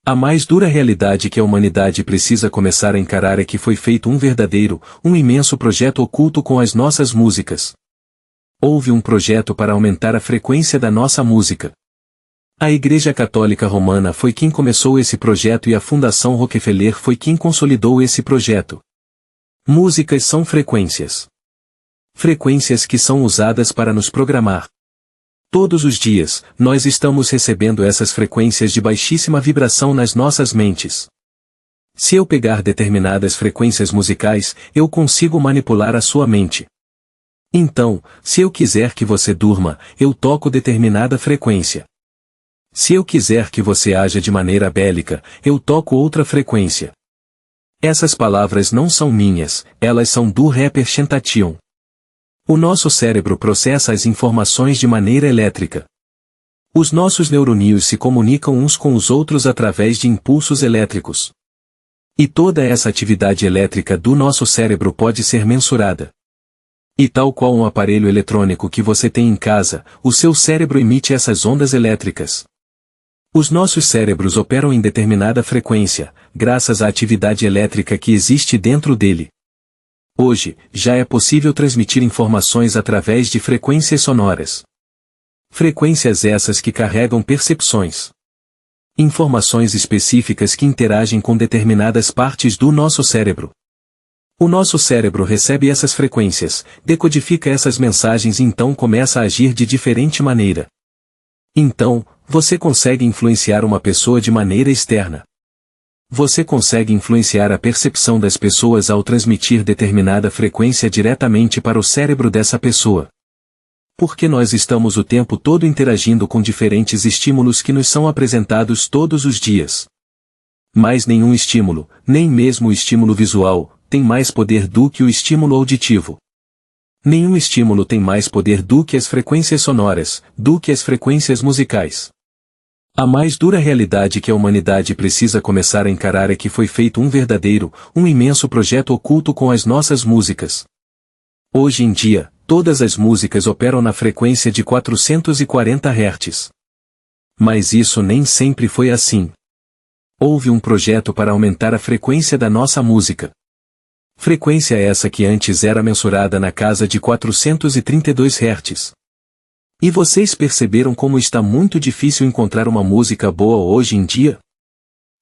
A mais dura realidade que a humanidade precisa começar a encarar é que foi feito um verdadeiro, um imenso projeto oculto com as nossas músicas. Houve um projeto para aumentar a frequência da nossa música. A Igreja Católica Romana foi quem começou esse projeto e a Fundação Rockefeller foi quem consolidou esse projeto. Músicas são frequências. Frequências que são usadas para nos programar. Todos os dias, nós estamos recebendo essas frequências de baixíssima vibração nas nossas mentes. Se eu pegar determinadas frequências musicais, eu consigo manipular a sua mente. Então, se eu quiser que você durma, eu toco determinada frequência. Se eu quiser que você haja de maneira bélica, eu toco outra frequência. Essas palavras não são minhas, elas são do rapper Xentation. O nosso cérebro processa as informações de maneira elétrica. Os nossos neurônios se comunicam uns com os outros através de impulsos elétricos. E toda essa atividade elétrica do nosso cérebro pode ser mensurada. E tal qual um aparelho eletrônico que você tem em casa, o seu cérebro emite essas ondas elétricas. Os nossos cérebros operam em determinada frequência, graças à atividade elétrica que existe dentro dele. Hoje, já é possível transmitir informações através de frequências sonoras. Frequências essas que carregam percepções. Informações específicas que interagem com determinadas partes do nosso cérebro. O nosso cérebro recebe essas frequências, decodifica essas mensagens e então começa a agir de diferente maneira. Então, você consegue influenciar uma pessoa de maneira externa. Você consegue influenciar a percepção das pessoas ao transmitir determinada frequência diretamente para o cérebro dessa pessoa. Porque nós estamos o tempo todo interagindo com diferentes estímulos que nos são apresentados todos os dias. Mas nenhum estímulo, nem mesmo o estímulo visual, tem mais poder do que o estímulo auditivo. Nenhum estímulo tem mais poder do que as frequências sonoras, do que as frequências musicais. A mais dura realidade que a humanidade precisa começar a encarar é que foi feito um verdadeiro, um imenso projeto oculto com as nossas músicas. Hoje em dia, todas as músicas operam na frequência de 440 Hz. Mas isso nem sempre foi assim. Houve um projeto para aumentar a frequência da nossa música. Frequência essa que antes era mensurada na casa de 432 Hz. E vocês perceberam como está muito difícil encontrar uma música boa hoje em dia?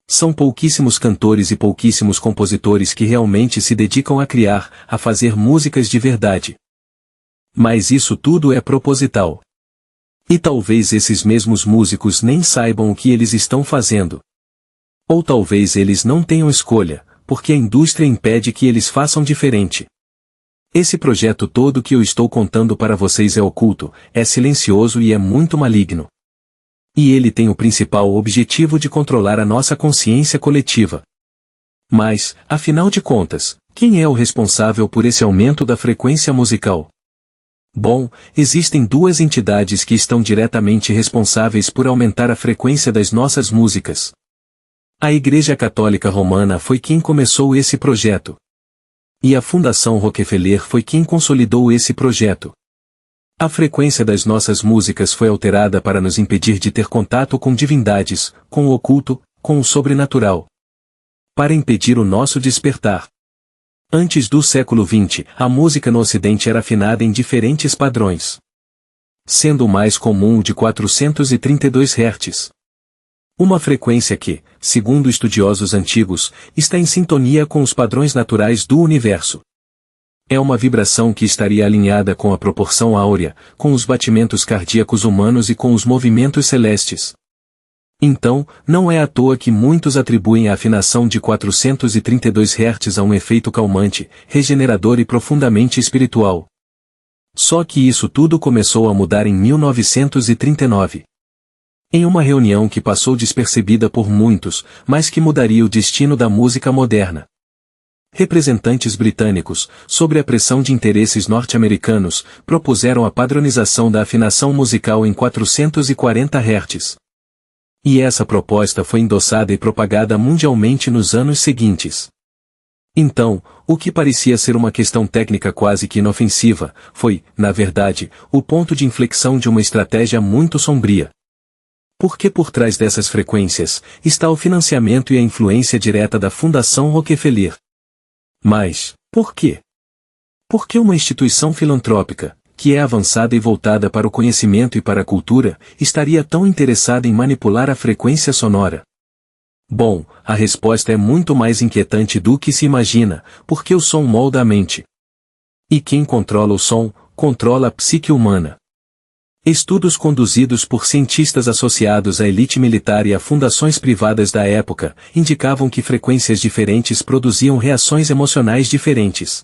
São pouquíssimos cantores e pouquíssimos compositores que realmente se dedicam a criar, a fazer músicas de verdade. Mas isso tudo é proposital. E talvez esses mesmos músicos nem saibam o que eles estão fazendo. Ou talvez eles não tenham escolha, porque a indústria impede que eles façam diferente. Esse projeto todo que eu estou contando para vocês é oculto, é silencioso e é muito maligno. E ele tem o principal objetivo de controlar a nossa consciência coletiva. Mas, afinal de contas, quem é o responsável por esse aumento da frequência musical? Bom, existem duas entidades que estão diretamente responsáveis por aumentar a frequência das nossas músicas. A Igreja Católica Romana foi quem começou esse projeto. E a Fundação Rockefeller foi quem consolidou esse projeto. A frequência das nossas músicas foi alterada para nos impedir de ter contato com divindades, com o oculto, com o sobrenatural. Para impedir o nosso despertar. Antes do século XX, a música no Ocidente era afinada em diferentes padrões. Sendo o mais comum o de 432 Hz. Uma frequência que, segundo estudiosos antigos, está em sintonia com os padrões naturais do universo. É uma vibração que estaria alinhada com a proporção áurea, com os batimentos cardíacos humanos e com os movimentos celestes. Então, não é à toa que muitos atribuem a afinação de 432 Hz a um efeito calmante, regenerador e profundamente espiritual. Só que isso tudo começou a mudar em 1939. Em uma reunião que passou despercebida por muitos, mas que mudaria o destino da música moderna. Representantes britânicos, sob a pressão de interesses norte-americanos, propuseram a padronização da afinação musical em 440 Hz. E essa proposta foi endossada e propagada mundialmente nos anos seguintes. Então, o que parecia ser uma questão técnica quase que inofensiva, foi, na verdade, o ponto de inflexão de uma estratégia muito sombria. Porque por trás dessas frequências, está o financiamento e a influência direta da Fundação Rockefeller. Mas, por quê? Porque uma instituição filantrópica, que é avançada e voltada para o conhecimento e para a cultura, estaria tão interessada em manipular a frequência sonora? Bom, a resposta é muito mais inquietante do que se imagina, porque o som molda a mente. E quem controla o som, controla a psique humana. Estudos conduzidos por cientistas associados à elite militar e a fundações privadas da época, indicavam que frequências diferentes produziam reações emocionais diferentes.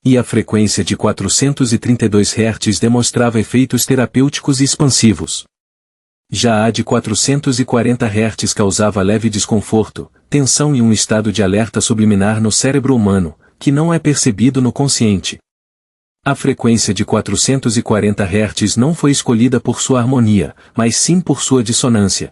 E a frequência de 432 Hz demonstrava efeitos terapêuticos e expansivos. Já a de 440 Hz causava leve desconforto, tensão e um estado de alerta subliminar no cérebro humano, que não é percebido no consciente. A frequência de 440 Hz não foi escolhida por sua harmonia, mas sim por sua dissonância.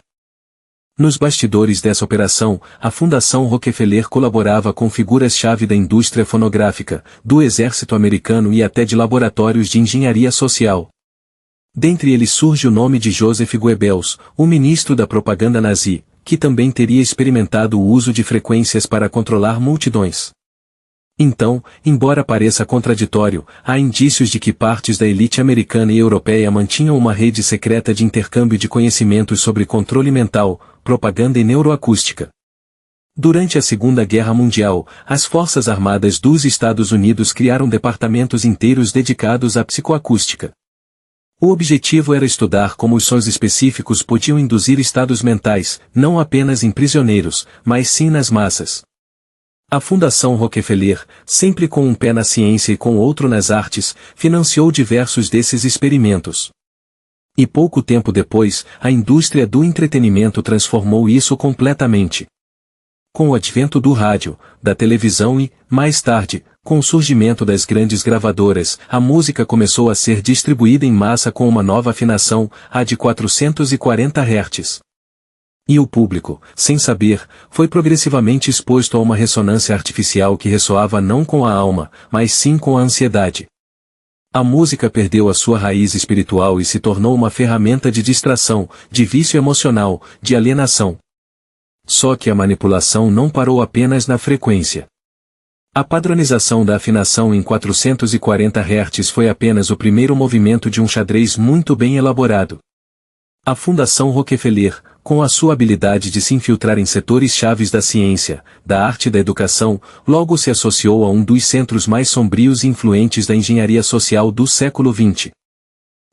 Nos bastidores dessa operação, a Fundação Rockefeller colaborava com figuras-chave da indústria fonográfica, do exército americano e até de laboratórios de engenharia social. Dentre eles surge o nome de Joseph Goebbels, o ministro da propaganda nazi, que também teria experimentado o uso de frequências para controlar multidões. Então, embora pareça contraditório, há indícios de que partes da elite americana e europeia mantinham uma rede secreta de intercâmbio de conhecimentos sobre controle mental, propaganda e neuroacústica. Durante a Segunda Guerra Mundial, as Forças Armadas dos Estados Unidos criaram departamentos inteiros dedicados à psicoacústica. O objetivo era estudar como os sons específicos podiam induzir estados mentais, não apenas em prisioneiros, mas sim nas massas. A Fundação Rockefeller, sempre com um pé na ciência e com outro nas artes, financiou diversos desses experimentos. E pouco tempo depois, a indústria do entretenimento transformou isso completamente. Com o advento do rádio, da televisão e, mais tarde, com o surgimento das grandes gravadoras, a música começou a ser distribuída em massa com uma nova afinação, a de 440 Hz. E o público, sem saber, foi progressivamente exposto a uma ressonância artificial que ressoava não com a alma, mas sim com a ansiedade. A música perdeu a sua raiz espiritual e se tornou uma ferramenta de distração, de vício emocional, de alienação. Só que a manipulação não parou apenas na frequência. A padronização da afinação em 440 Hz foi apenas o primeiro movimento de um xadrez muito bem elaborado. A Fundação Rockefeller, com a sua habilidade de se infiltrar em setores chaves da ciência, da arte e da educação, logo se associou a um dos centros mais sombrios e influentes da engenharia social do século XX.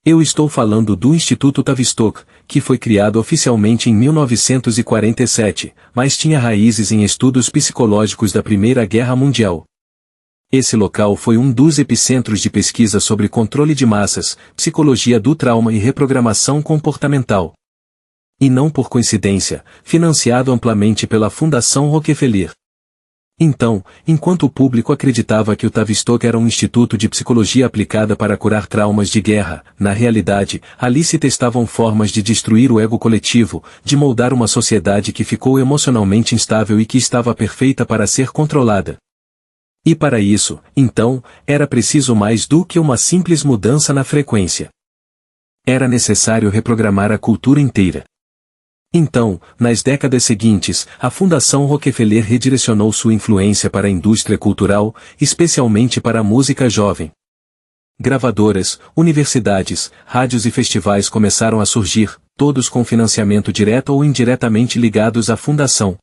Eu estou falando do Instituto Tavistock, que foi criado oficialmente em 1947, mas tinha raízes em estudos psicológicos da Primeira Guerra Mundial. Esse local foi um dos epicentros de pesquisa sobre controle de massas, psicologia do trauma e reprogramação comportamental. E não por coincidência, financiado amplamente pela Fundação Rockefeller. Então, enquanto o público acreditava que o Tavistock era um instituto de psicologia aplicada para curar traumas de guerra, na realidade, ali se testavam formas de destruir o ego coletivo, de moldar uma sociedade que ficou emocionalmente instável e que estava perfeita para ser controlada. E para isso, então, era preciso mais do que uma simples mudança na frequência. Era necessário reprogramar a cultura inteira. Então, nas décadas seguintes, a Fundação Rockefeller redirecionou sua influência para a indústria cultural, especialmente para a música jovem. Gravadoras, universidades, rádios e festivais começaram a surgir, todos com financiamento direto ou indiretamente ligados à fundação.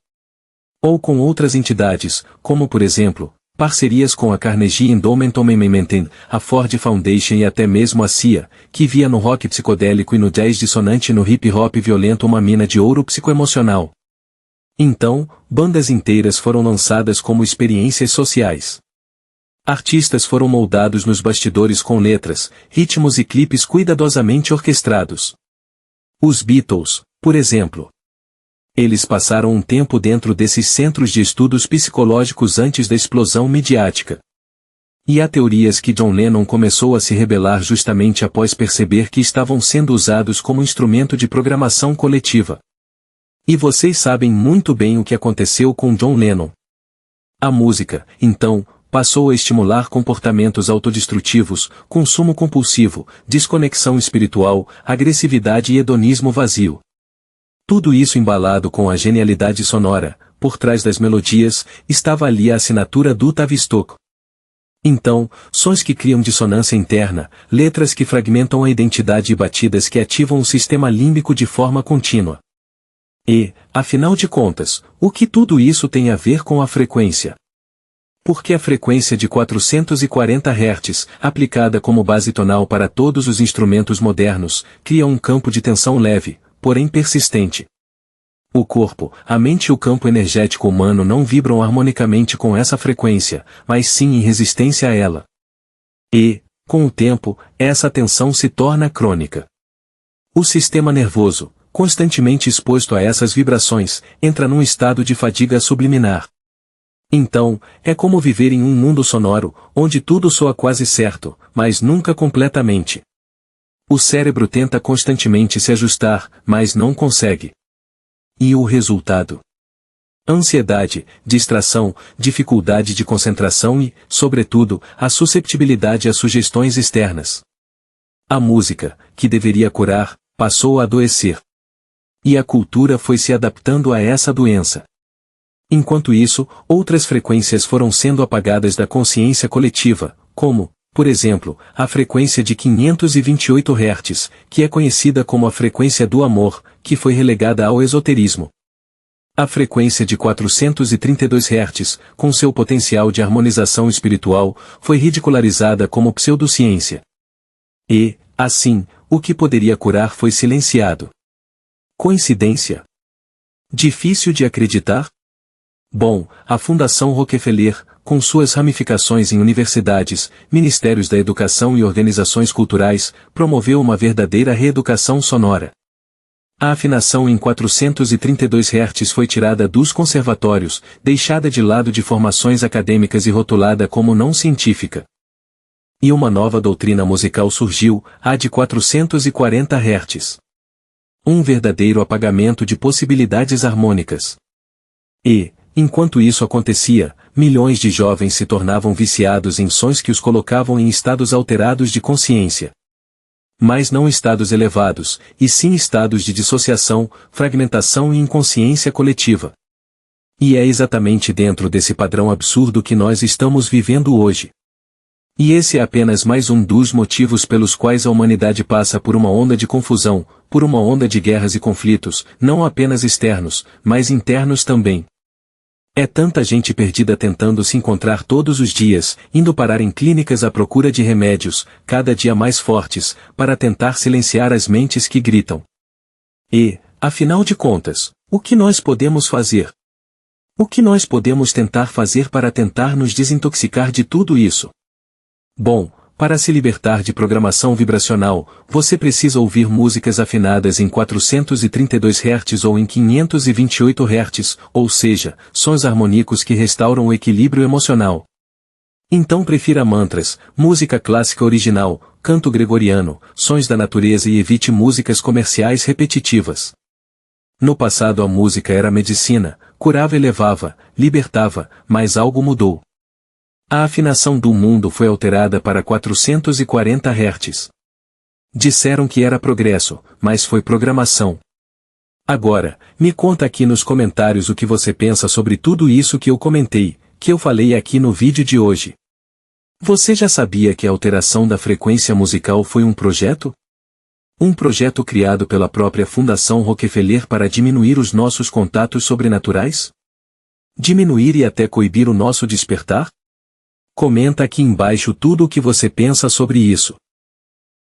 Ou com outras entidades, como por exemplo, parcerias com a Carnegie Endowment, a Ford Foundation e até mesmo a CIA, que via no rock psicodélico e no jazz dissonante e no hip-hop violento uma mina de ouro psicoemocional. Então, bandas inteiras foram lançadas como experiências sociais. Artistas foram moldados nos bastidores com letras, ritmos e clipes cuidadosamente orquestrados. Os Beatles, por exemplo. Eles passaram um tempo dentro desses centros de estudos psicológicos antes da explosão midiática. E há teorias que John Lennon começou a se rebelar justamente após perceber que estavam sendo usados como instrumento de programação coletiva. E vocês sabem muito bem o que aconteceu com John Lennon. A música, então, passou a estimular comportamentos autodestrutivos, consumo compulsivo, desconexão espiritual, agressividade e hedonismo vazio. Tudo isso embalado com a genialidade sonora, por trás das melodias, estava ali a assinatura do Tavistock. Então, sons que criam dissonância interna, letras que fragmentam a identidade e batidas que ativam o sistema límbico de forma contínua. E, afinal de contas, o que tudo isso tem a ver com a frequência? Porque a frequência de 440 Hz, aplicada como base tonal para todos os instrumentos modernos, cria um campo de tensão leve, porém persistente. O corpo, a mente e o campo energético humano não vibram harmonicamente com essa frequência, mas sim em resistência a ela. E, com o tempo, essa tensão se torna crônica. O sistema nervoso, constantemente exposto a essas vibrações, entra num estado de fadiga subliminar. Então, é como viver em um mundo sonoro, onde tudo soa quase certo, mas nunca completamente. O cérebro tenta constantemente se ajustar, mas não consegue. E o resultado? Ansiedade, distração, dificuldade de concentração e, sobretudo, a susceptibilidade a sugestões externas. A música, que deveria curar, passou a adoecer. E a cultura foi se adaptando a essa doença. Enquanto isso, outras frequências foram sendo apagadas da consciência coletiva, como, por exemplo, a frequência de 528 Hz, que é conhecida como a frequência do amor, que foi relegada ao esoterismo. A frequência de 432 Hz, com seu potencial de harmonização espiritual, foi ridicularizada como pseudociência. E, assim, o que poderia curar foi silenciado. Coincidência? Difícil de acreditar? Bom, a Fundação Rockefeller, com suas ramificações em universidades, ministérios da educação e organizações culturais, promoveu uma verdadeira reeducação sonora. A afinação em 432 Hz foi tirada dos conservatórios, deixada de lado de formações acadêmicas e rotulada como não científica. E uma nova doutrina musical surgiu, a de 440 Hz. Um verdadeiro apagamento de possibilidades harmônicas. E, enquanto isso acontecia, milhões de jovens se tornavam viciados em sons que os colocavam em estados alterados de consciência. Mas não estados elevados, e sim estados de dissociação, fragmentação e inconsciência coletiva. E é exatamente dentro desse padrão absurdo que nós estamos vivendo hoje. E esse é apenas mais um dos motivos pelos quais a humanidade passa por uma onda de confusão, por uma onda de guerras e conflitos, não apenas externos, mas internos também. É tanta gente perdida tentando se encontrar todos os dias, indo parar em clínicas à procura de remédios, cada dia mais fortes, para tentar silenciar as mentes que gritam. E, afinal de contas, o que nós podemos fazer? O que nós podemos tentar fazer para tentar nos desintoxicar de tudo isso? Bom, para se libertar de programação vibracional, você precisa ouvir músicas afinadas em 432 Hz ou em 528 Hz, ou seja, sons harmônicos que restauram o equilíbrio emocional. Então prefira mantras, música clássica original, canto gregoriano, sons da natureza e evite músicas comerciais repetitivas. No passado a música era medicina, curava e levava, libertava, mas algo mudou. A afinação do mundo foi alterada para 440 Hz. Disseram que era progresso, mas foi programação. Agora, me conta aqui nos comentários o que você pensa sobre tudo isso que eu comentei, que eu falei aqui no vídeo de hoje. Você já sabia que a alteração da frequência musical foi um projeto? Um projeto criado pela própria Fundação Rockefeller para diminuir os nossos contatos sobrenaturais? Diminuir e até coibir o nosso despertar? Comenta aqui embaixo tudo o que você pensa sobre isso.